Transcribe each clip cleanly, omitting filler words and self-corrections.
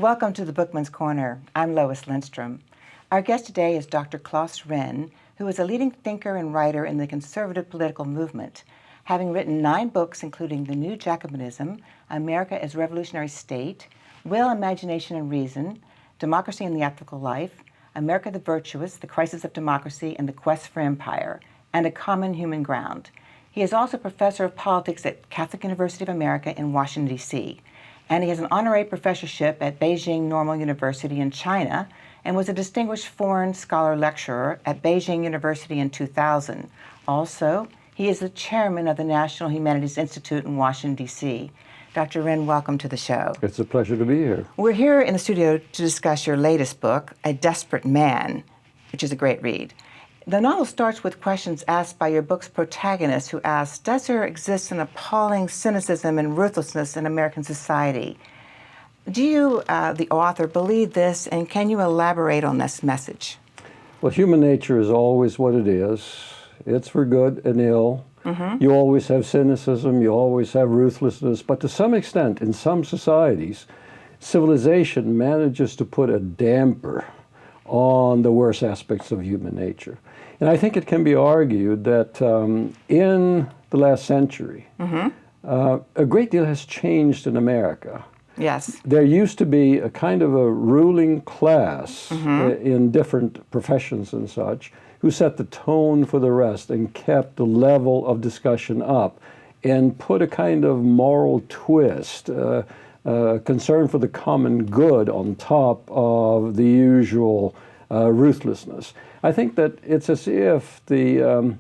Welcome to the Bookman's Corner. I'm Lois Lindstrom. Our guest today is Dr. Claes Ryn, who is a leading thinker and writer in the conservative political movement, having written 9 books including The New Jacobinism, America as Revolutionary State, Will, Imagination, and Reason, Democracy and the Ethical Life, America the Virtuous, The Crisis of Democracy, and the Quest for Empire, and A Common Human Ground. He is also professor of politics at Catholic University of America in Washington, D.C., and he has an honorary professorship at Beijing Normal University in China and was a distinguished foreign scholar lecturer at Beijing University in 2000. Also, he is the chairman of the National Humanities Institute in Washington, D.C. Dr. Ryn, welcome to the show. It's a pleasure to be here. We're here in the studio to discuss your latest book, A Desperate Man, which is a great read. The novel starts with questions asked by your book's protagonist, who asks, does there exist an appalling cynicism and ruthlessness in American society? Do you, the author, believe this, and can you elaborate on this message? Well, human nature is always what it is. It's for good and ill. Mm-hmm. You always have cynicism, you always have ruthlessness, but to some extent, in some societies, civilization manages to put a damper on the worst aspects of human nature. And I think it can be argued that in the last century, a great deal has changed in America. Yes. There used to be a kind of a ruling class in different professions and such who set the tone for the rest and kept the level of discussion up and put a kind of moral twist, concern for the common good on top of the usual ruthlessness. I think that it's as if the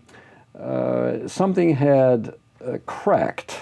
something had cracked,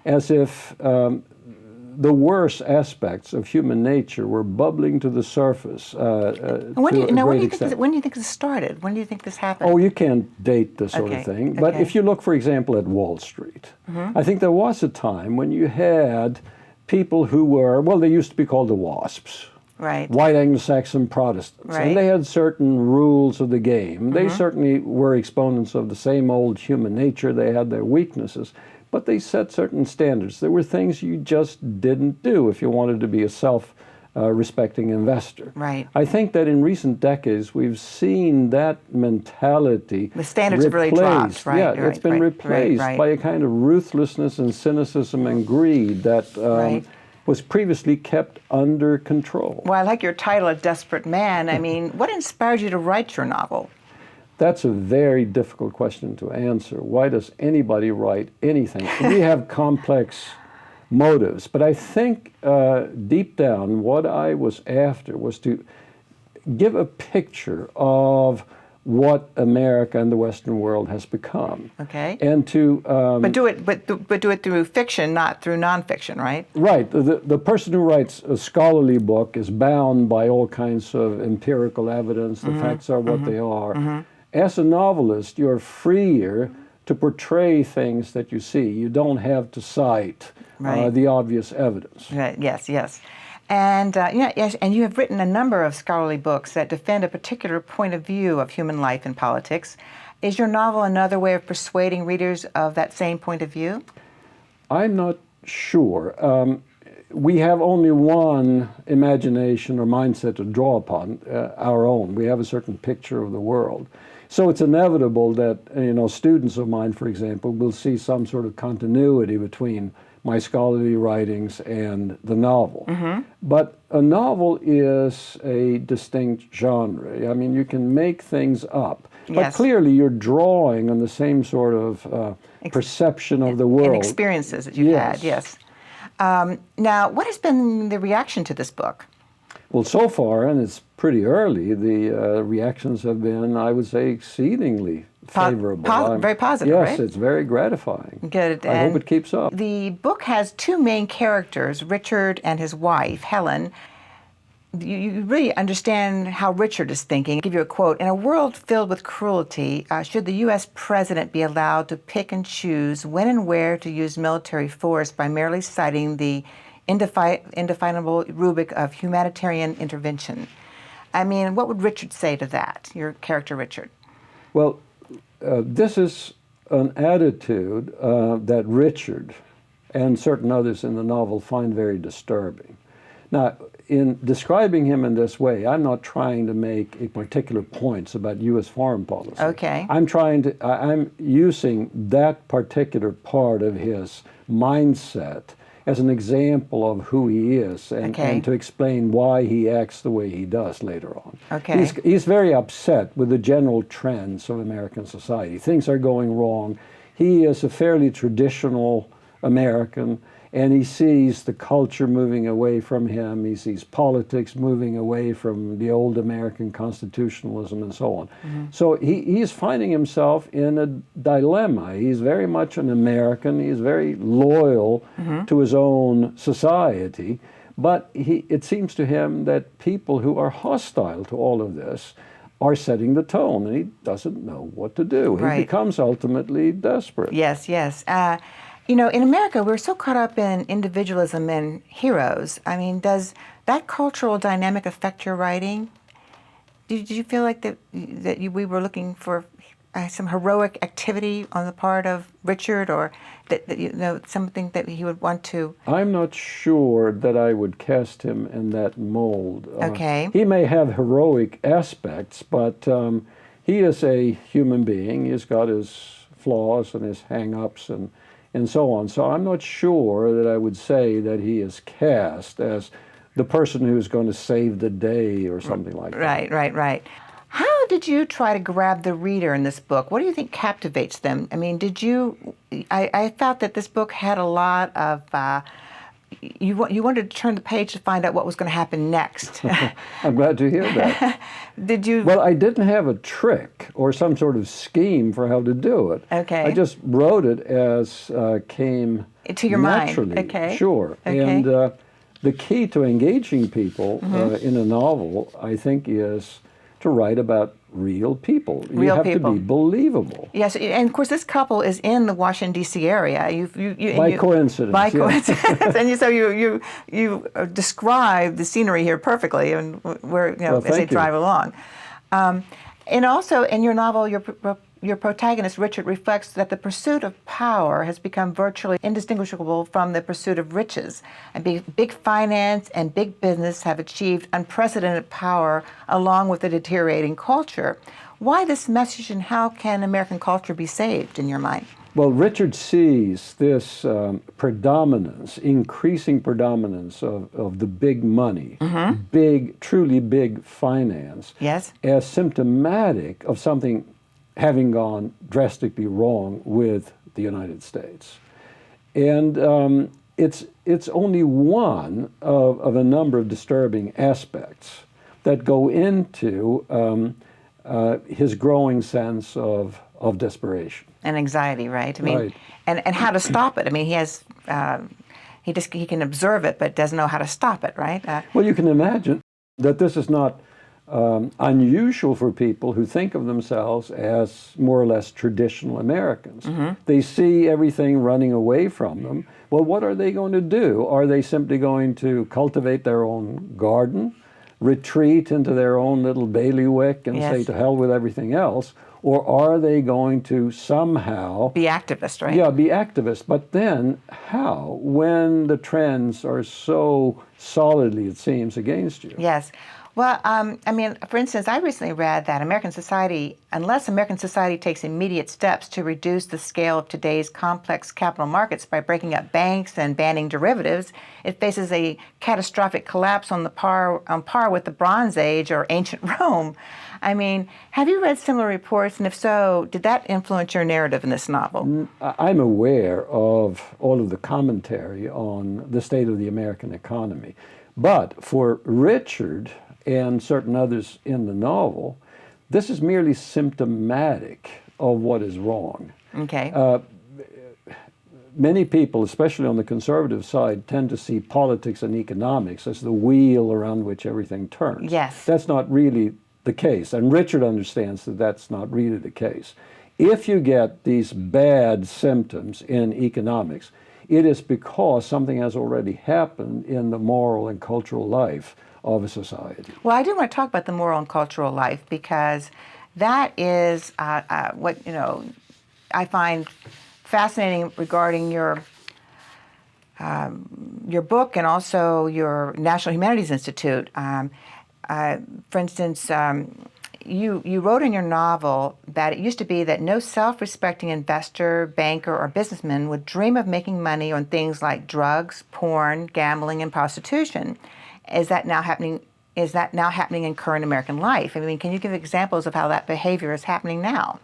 as if the worst aspects of human nature were bubbling to the surface when do you think this started? When do you think this happened? Oh, you can't date this sort of thing. But if you look, for example, at Wall Street, I think there was a time when you had people who were, well, they used to be called the WASPs. Right. White Anglo-Saxon Protestants. Right. And they had certain rules of the game. They certainly were exponents of the same old human nature. They had their weaknesses. But they set certain standards. There were things you just didn't do if you wanted to be a self-respecting investor. Right. I think that in recent decades, we've seen that mentality the standards have really dropped, right? Yeah, it's been replaced by a kind of ruthlessness and cynicism and greed that was previously kept under control. Well, I like your title, A Desperate Man. I mean, what inspired you to write your novel? That's a very difficult question to answer. Why does anybody write anything? We have complex motives, but I think deep down what I was after was to give a picture of what America and the Western world has become. Okay. And to but do it through fiction, not through nonfiction, right? Right. The person who writes a scholarly book is bound by all kinds of empirical evidence. The facts are what they are. As a novelist, you're freer to portray things that you see. You don't have to cite the obvious evidence. Right. Yes. And and you have written a number of scholarly books that defend a particular point of view of human life and politics. Is your novel another way of persuading readers of that same point of view? I'm not sure. We have only one imagination or mindset to draw upon, our own. We have a certain picture of the world. So it's inevitable that students of mine, for example, will see some sort of continuity between my scholarly writings and the novel. But a novel is a distinct genre. I mean, you can make things up, but clearly you're drawing on the same sort of perception of the world. And experiences that you've had, yes. Now, what has been the reaction to this book? Well, so far, and it's pretty early, the reactions have been, I would say, exceedingly favorable. Very positive, right? Yes, it's very gratifying. Good. I hope it keeps up. The book has 2 main characters, Richard and his wife, Helen. You really understand how Richard is thinking. I'll give you a quote. In a world filled with cruelty, should the U.S. president be allowed to pick and choose when and where to use military force by merely citing the indefinable rubric of humanitarian intervention? I mean, what would Richard say to that, your character Richard? Well, this is an attitude that Richard and certain others in the novel find very disturbing. Now, in describing him in this way, I'm not trying to make a particular points about U.S. foreign policy. Okay. I'm using that particular part of his mindset as an example of who he is, and to explain why he acts the way he does later on. Okay. He's very upset with the general trends of American society. Things are going wrong. He is a fairly traditional American, and he sees the culture moving away from him. He sees politics moving away from the old American constitutionalism and so on. So he's finding himself in a dilemma. He's very much an American. He's very loyal to his own society. But it seems to him that people who are hostile to all of this are setting the tone, and he doesn't know what to do. Right. He becomes ultimately desperate. Yes, yes. You know, in America, we're so caught up in individualism and heroes. I mean, does that cultural dynamic affect your writing? Did you feel like we were looking for some heroic activity on the part of Richard, or that something that he would want to? I'm not sure that I would cast him in that mold. Okay. He may have heroic aspects, but he is a human being. He's got his flaws and his hang-ups and so on. So I'm not sure that I would say that he is cast as the person who's going to save the day or something like that. Right. How did you try to grab the reader in this book? What do you think captivates them? I mean, I felt that this book had a lot of, you wanted to turn the page to find out what was going to happen next. I'm glad to hear that. Did you? Well, I didn't have a trick or some sort of scheme for how to do it. Okay. I just wrote it as came to your naturally. mind. Okay. Sure. Okay. And the key to engaging people in a novel, I think, is to write about real people. You have to be believable. Yes, and of course this couple is in the Washington D.C. area. By coincidence. By coincidence, and so you describe the scenery here perfectly, and where as they drive along. And also in your novel, your protagonist, Richard, reflects that the pursuit of power has become virtually indistinguishable from the pursuit of riches. And big finance and big business have achieved unprecedented power along with a deteriorating culture. Why this message, and how can American culture be saved, in your mind? Well, Richard sees this increasing predominance of the big money, truly big finance, yes, as symptomatic of something having gone drastically wrong with the United States. And it's only one of a number of disturbing aspects that go into his growing sense of desperation. And anxiety, right? I mean, right. And how to stop it. I mean, he has, he can observe it, but doesn't know how to stop it, right? Well, you can imagine that this is not unusual for people who think of themselves as more or less traditional Americans. They see everything running away from them. Well, what are they going to do? Are they simply going to cultivate their own garden, retreat into their own little bailiwick and say to hell with everything else? Or are they going to somehow... be activists, right? Yeah, be activists. But then how, when the trends are so solidly, it seems, against you? Yes. Well, I mean, for instance, I recently read that unless American society takes immediate steps to reduce the scale of today's complex capital markets by breaking up banks and banning derivatives, it faces a catastrophic collapse on par with the Bronze Age or ancient Rome. I mean, have you read similar reports? And if so, did that influence your narrative in this novel? I'm aware of all of the commentary on the state of the American economy. But for Richard and certain others in the novel, this is merely symptomatic of what is wrong. Okay. Many people, especially on the conservative side, tend to see politics and economics as the wheel around which everything turns. Yes. That's not really the case, and Richard understands that that's not really the case. If you get these bad symptoms in economics, it is because something has already happened in the moral and cultural life of a society. Well, I do want to talk about the moral and cultural life, because that is what I find fascinating regarding your your book and also your National Humanities Institute. For instance, you wrote in your novel that it used to be that no self-respecting investor, banker, or businessman would dream of making money on things like drugs, porn, gambling, and prostitution. Is that now happening? Is that now happening in current American life? I mean, can you give examples of how that behavior is happening now?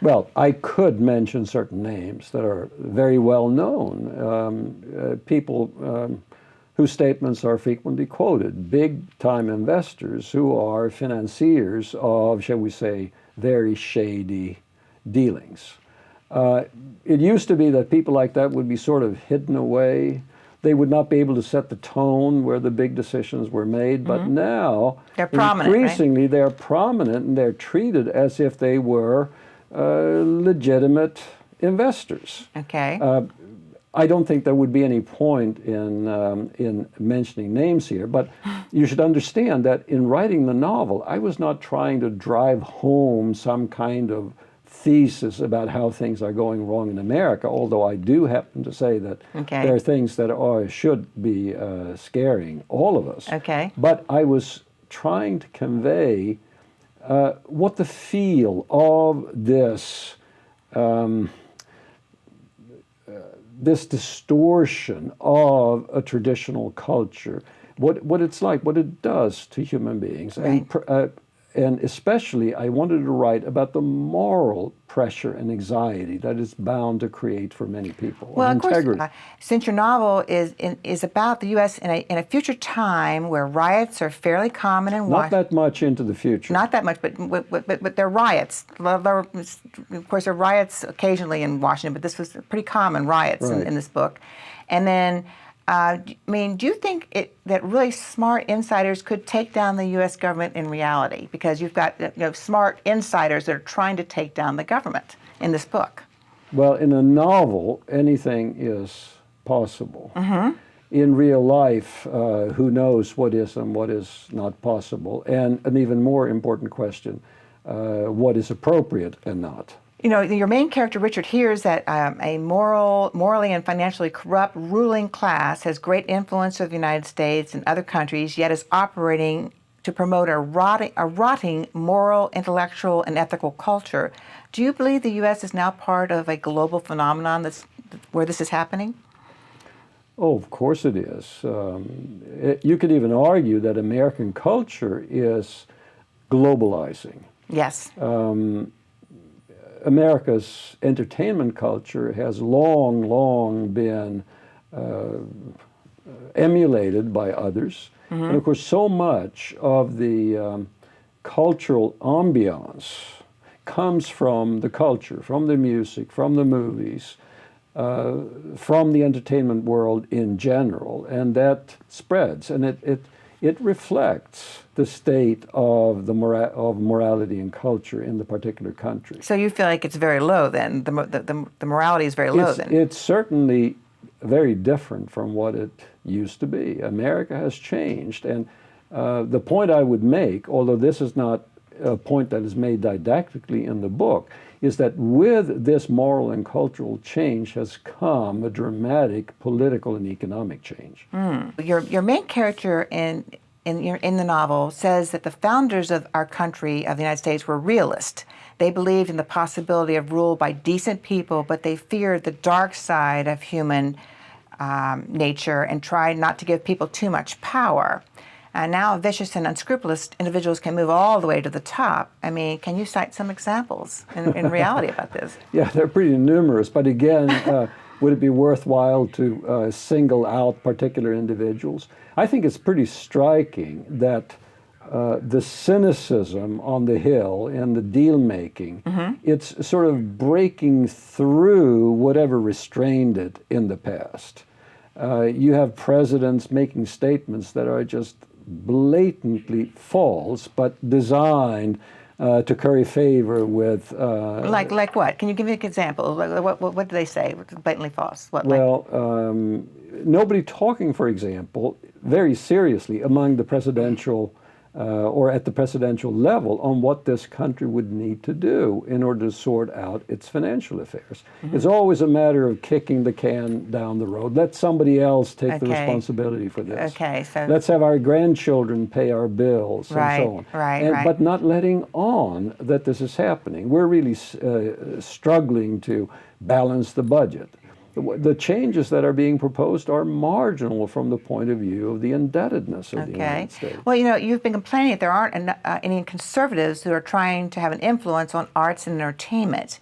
Well, I could mention certain names that are very well known. People whose statements are frequently quoted, big-time investors who are financiers of, shall we say, very shady dealings. It used to be that people like that would be sort of hidden away. They would not be able to set the tone where the big decisions were made, but now, they're prominent, increasingly, right? they're prominent and they're treated as if they were legitimate investors. Okay. I don't think there would be any point in mentioning names here, but you should understand that in writing the novel, I was not trying to drive home some kind of thesis about how things are going wrong in America, although I do happen to say that there are things that should be scaring all of us. Okay. But I was trying to convey what the feel of this this distortion of a traditional culture, what it's like, what it does to human beings, right. And especially I wanted to write about the moral pressure and anxiety that is bound to create for many people. Well, of integrity. course, since your novel is about the U.S. in a future time where riots are fairly common in Washington. Not that much into the future. Not that much, but there are riots. Of course, there are riots occasionally in Washington, but this was pretty common riots right. in this book. And then, I mean, do you think that really smart insiders could take down the U.S. government in reality? Because you've got smart insiders that are trying to take down the government in this book. Well, in a novel, anything is possible. Mm-hmm. In real life, who knows what is and what is not possible? And an even more important question, what is appropriate and not? You know, your main character, Richard, hears that a morally and financially corrupt ruling class has great influence over the United States and other countries, yet is operating to promote a rotting moral, intellectual, and ethical culture. Do you believe the U.S. is now part of a global phenomenon where this is happening? Oh, of course it is. You could even argue that American culture is globalizing. Yes. America's entertainment culture has long been emulated by others. Mm-hmm. And of course, so much of the cultural ambiance comes from the culture, from the music, from the movies, from the entertainment world in general, and that spreads, and it reflects the state of morality and culture in the particular country. So you feel like it's very low then? The morality is very low then? It's certainly very different from what it used to be. America has changed, and the point I would make, although this is not a point that is made didactically in the book, is that with this moral and cultural change has come a dramatic political and economic change. Your main character in the novel says that the founders of our country, of the United States, were realists. They believed in the possibility of rule by decent people, but they feared the dark side of human nature and tried not to give people too much power. And now vicious and unscrupulous individuals can move all the way to the top. I mean, can you cite some examples in reality about this? Yeah, they're pretty numerous, but again, would it be worthwhile to single out particular individuals? I think it's pretty striking that the cynicism on the Hill and the deal-making, mm-hmm. it's sort of breaking through whatever restrained it in the past. You have presidents making statements that are just blatantly false, but designed to curry favor with... like what? Can you give me an example? What do they say? Blatantly false? Nobody talking, for example, very seriously among the presidential or at the presidential level on what this country would need to do in order to sort out its financial affairs. It's always a matter of kicking the can down the road. Let somebody else take the responsibility for this. So let's have our grandchildren pay our bills and so on. But not letting on that this is happening. We're really struggling to balance the budget. The changes that are being proposed are marginal from the point of view of the indebtedness of the United States. Well, you've been complaining that there aren't any conservatives who are trying to have an influence on arts and entertainment.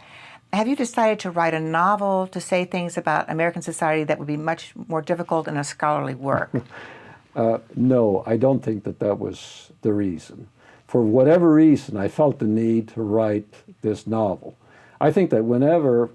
Have you decided to write a novel to say things about American society that would be much more difficult in a scholarly work? No, I don't think that was the reason. For whatever reason, I felt the need to write this novel. I think that whenever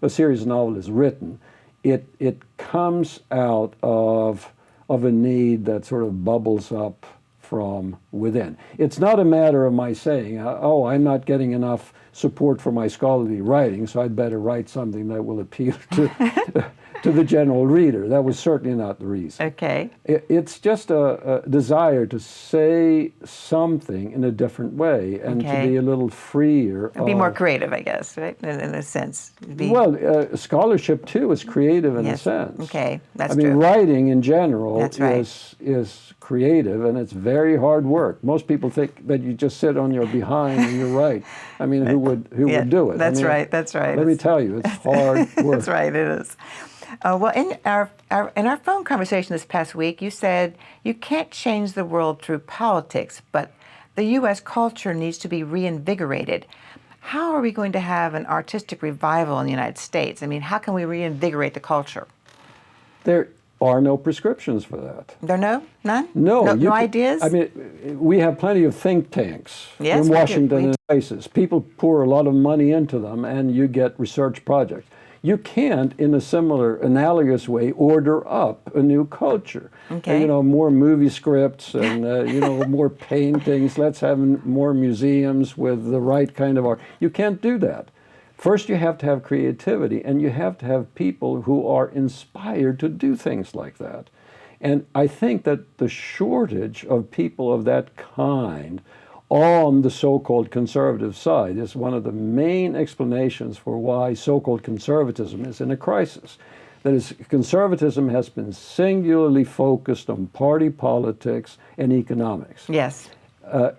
a series novel is written, it comes out of a need that sort of bubbles up from within. It's not a matter of my saying, oh, I'm not getting enough support for my scholarly writing, so I'd better write something that will appeal to the general reader. That was certainly not the reason. Okay. It's just a desire to say something in a different way and to be a little freer. Be more creative, I guess, right? In a sense. Scholarship too is creative in a sense. Okay, that's true. Writing in general is creative, and it's very hard work. Most people think that you just sit on your behind and you write. I mean, who would do it? That's right. Let me tell you, it's hard work. That's right, it is. Well, in our phone conversation this past week, you said you can't change the world through politics, but the U.S. culture needs to be reinvigorated. How are we going to have an artistic revival in the United States? I mean, how can we reinvigorate the culture? There are no prescriptions for that. There are none? No. No ideas? I mean, we have plenty of think tanks in Washington and places. People pour a lot of money into them, and you get research projects. You can't, in a similar, analogous way, order up a new culture. Okay. More movie scripts and, more paintings. Let's have more museums with the right kind of art. You can't do that. First, you have to have creativity, and you have to have people who are inspired to do things like that. And I think that the shortage of people of that kind on the so-called conservative side is one of the main explanations for why so-called conservatism is in a crisis. That is, conservatism has been singularly focused on party politics and economics. Yes.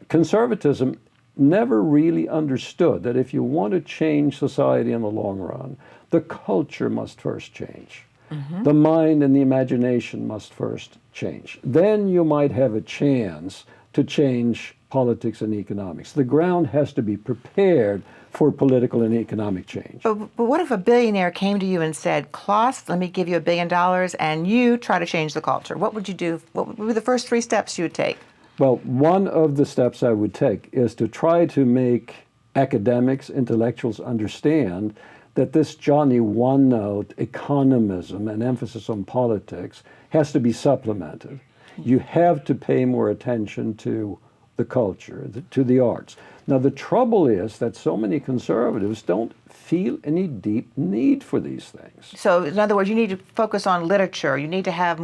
Conservatism never really understood that if you want to change society in the long run, the culture must first change. Mm-hmm. The mind and the imagination must first change. Then you might have a chance to change politics and economics. The ground has to be prepared for political and economic change. But what if a billionaire came to you and said, Claes, let me give you $1 billion and you try to change the culture? What would you do? What would be the first 3 steps you would take? Well, one of the steps I would take is to try to make academics, intellectuals understand that this Johnny one-note economism and emphasis on politics has to be supplemented. You have to pay more attention to the culture, to the arts. Now, the trouble is that so many conservatives don't feel any deep need for these things. So, in other words, you need to focus on literature. You need to have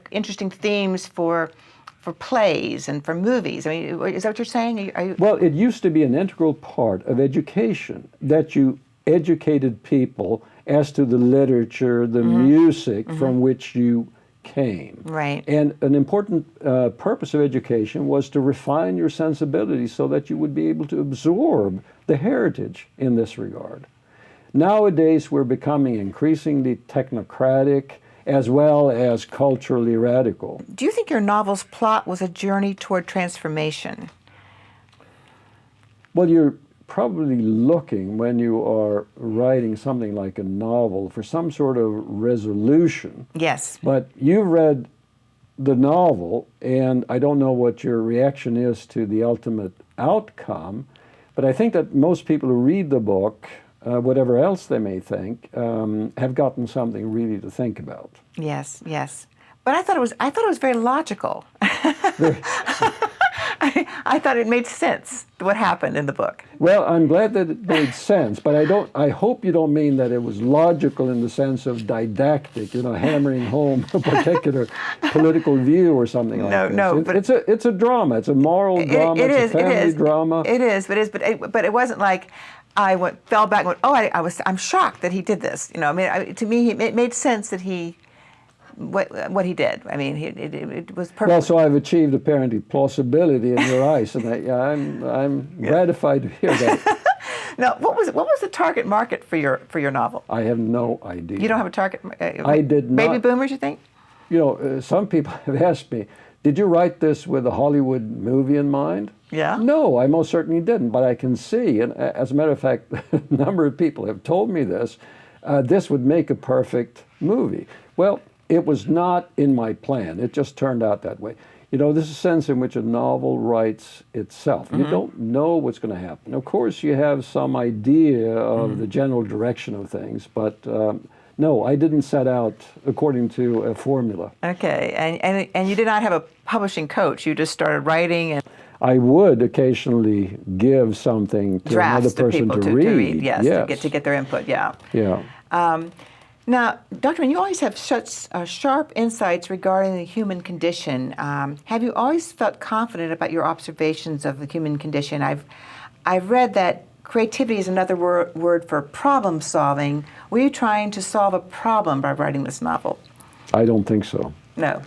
interesting themes for plays and for movies. I mean, is that what you're saying? Well, it used to be an integral part of education that you educated people as to the literature, the music from which you came. Right. And an important purpose of education was to refine your sensibilities so that you would be able to absorb the heritage in this regard. Nowadays, we're becoming increasingly technocratic as well as culturally radical. Do you think your novel's plot was a journey toward transformation? Well, you're probably looking, when you are writing something like a novel, for some sort of resolution. Yes. But you've read the novel, and I don't know what your reaction is to the ultimate outcome, but I think that most people who read the book, whatever else they may think, have gotten something really to think about. Yes, yes. But I thought it was very logical. I thought it made sense what happened in the book. Well, I'm glad that it made sense, but I hope you don't mean that it was logical in the sense of didactic, hammering home a particular political view or something like that. No, but it's a drama. It's a moral drama. It's a family drama. It is, but it wasn't like I fell back and went, oh, I'm shocked that he did this. I mean, to me, it made sense that what he did. I mean, it was perfect. Well, so I've achieved apparently plausibility in your eyes, and I'm gratified to hear that. Now, what was the target market for your novel? I have no idea. You don't have a target? I did not. Baby boomers, you think? Some people have asked me, did you write this with a Hollywood movie in mind? Yeah. No, I most certainly didn't, but I can see, and as a matter of fact, a number of people have told me this, this would make a perfect movie. Well, it was not in my plan. It just turned out that way. There's a sense in which a novel writes itself. You don't know what's going to happen. Of course, you have some idea of the general direction of things, but no, I didn't set out according to a formula. Okay, and you did not have a publishing coach. You just started writing and... I would occasionally give something to another person to read. Yes, to get their input, yeah. Yeah. Now, Dr. Ryn, you always have such sharp insights regarding the human condition. Have you always felt confident about your observations of the human condition? I've read that creativity is another word for problem solving. Were you trying to solve a problem by writing this novel? I don't think so. No.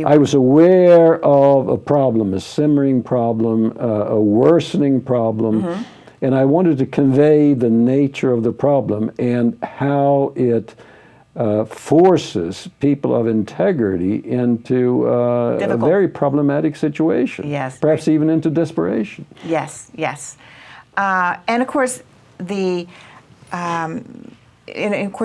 I was aware of a problem, a simmering problem, a worsening problem, and I wanted to convey the nature of the problem and how it forces people of integrity into a very problematic situation. Yes. Perhaps even into desperation. Yes, yes. And of course,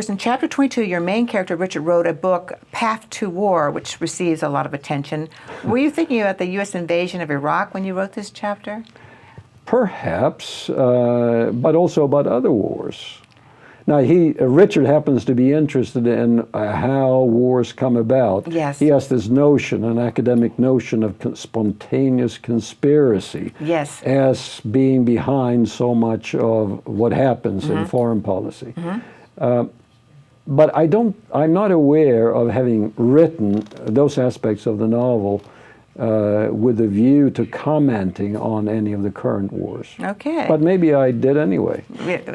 in chapter 22, your main character, Richard, wrote a book, Path to War, which receives a lot of attention. Were you thinking about the U.S. invasion of Iraq when you wrote this chapter? Perhaps, but also about other wars. Now, Richard happens to be interested in how wars come about. Yes. He has this notion, an academic notion of spontaneous conspiracy as being behind so much of what happens in foreign policy. But I'm not aware of having written those aspects of the novel with a view to commenting on any of the current wars. Okay. But maybe I did anyway.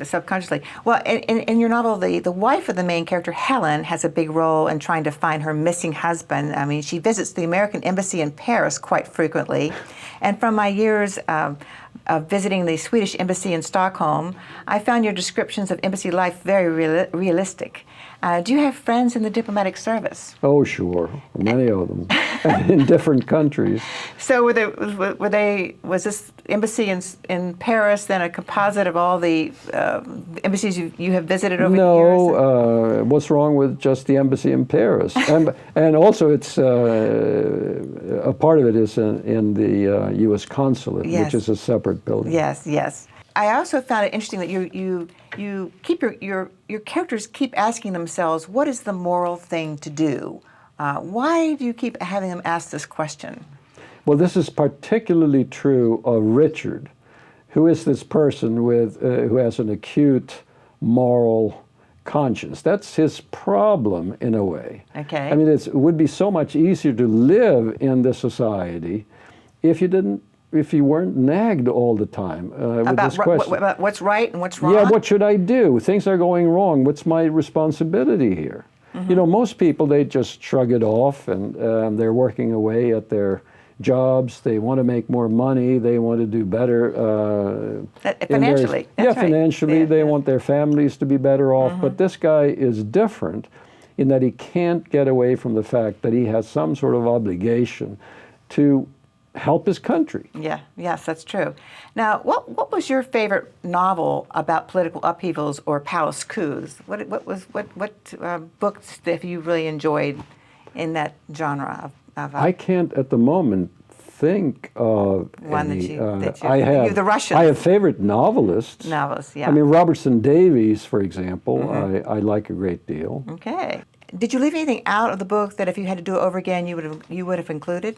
Subconsciously. Well, in your novel, the wife of the main character, Helen, has a big role in trying to find her missing husband. I mean, she visits the American embassy in Paris quite frequently. And from my years of visiting the Swedish embassy in Stockholm, I found your descriptions of embassy life very realistic. Do you have friends in the diplomatic service? Oh, sure, many of them, in different countries. So was this embassy in Paris then a composite of all the embassies you have visited over the years? No, what's wrong with just the embassy in Paris? And also it's, a part of it is in the U.S. consulate, which is a separate building. Yes, yes. I also found it interesting that you keep your characters keep asking themselves, what is the moral thing to do? Why do you keep having them ask this question? Well, this is particularly true of Richard, who is this person who has an acute moral conscience. That's his problem in a way. Okay. I mean, it would be so much easier to live in this society if you weren't nagged all the time with this question. About what's right and what's wrong? Yeah, what should I do? Things are going wrong. What's my responsibility here? Most people, they just shrug it off, and they're working away at their jobs. They want to make more money. They want to do better. Financially. Financially. They want their families to be better off. But this guy is different in that he can't get away from the fact that he has some sort of obligation to help his country. Yes, that's true. Now, what was your favorite novel about political upheavals or palace coups? What books that you really enjoyed in that genre of I can't at the moment think of one any. I have the Russians. I have favorite novelists. Novels, yeah. I mean, Robertson Davies, for example, I like a great deal. Okay. Did you leave anything out of the book that if you had to do it over again, you would have included?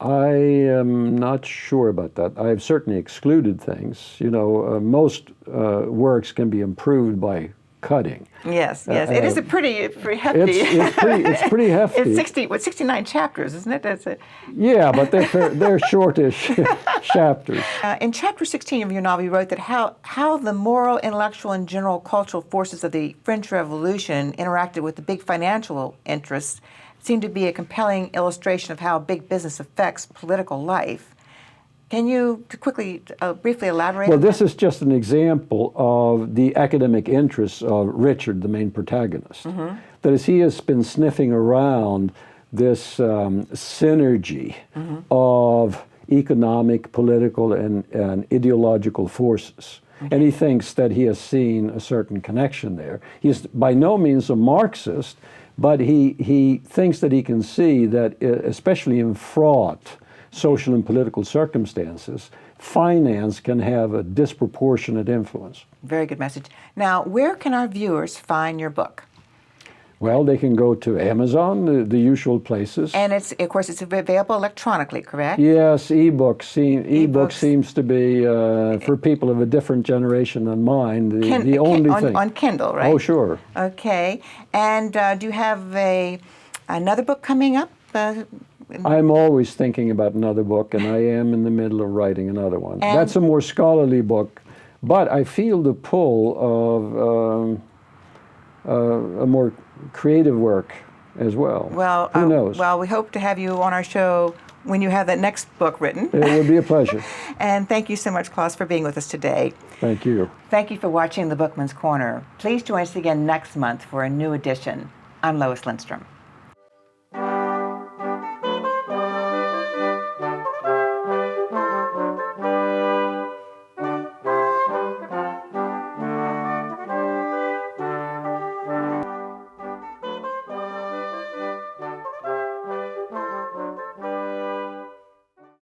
I am not sure about that. I've certainly excluded things. You know, most works can be improved by cutting. Yes, yes. It is a pretty hefty. It's pretty hefty. It's 69 chapters, isn't it? That's it. Yeah, but they're shortish chapters. In chapter 16 of your novel, you wrote that how the moral, intellectual, and general cultural forces of the French Revolution interacted with the big financial interests seemed to be a compelling illustration of how big business affects political life. Can you briefly elaborate? Well, this is just an example of the academic interests of Richard, the main protagonist. Mm-hmm. That is, he has been sniffing around this synergy mm-hmm. of economic, political, and ideological forces. Okay. And he thinks that he has seen a certain connection there. He's by no means a Marxist, but he thinks that he can see that, especially in fraught social and political circumstances, finance can have a disproportionate influence. Very good message. Now, where can our viewers find your book? Well, they can go to Amazon, the usual places. And of course, it's available electronically, correct? Yes, ebook seems to be, for people of a different generation than mine, the only thing. On Kindle, right? Oh, sure. Okay. And do you have another book coming up? I'm always thinking about another book, and I am in the middle of writing another one. That's a more scholarly book, but I feel the pull of a more creative work as well. Well, who knows? Well, we hope to have you on our show when you have that next book written. It would be a pleasure. And thank you so much, Claes, for being with us today. Thank you. Thank you for watching The Bookman's Corner. Please join us again next month for a new edition. I'm Lois Lindstrom.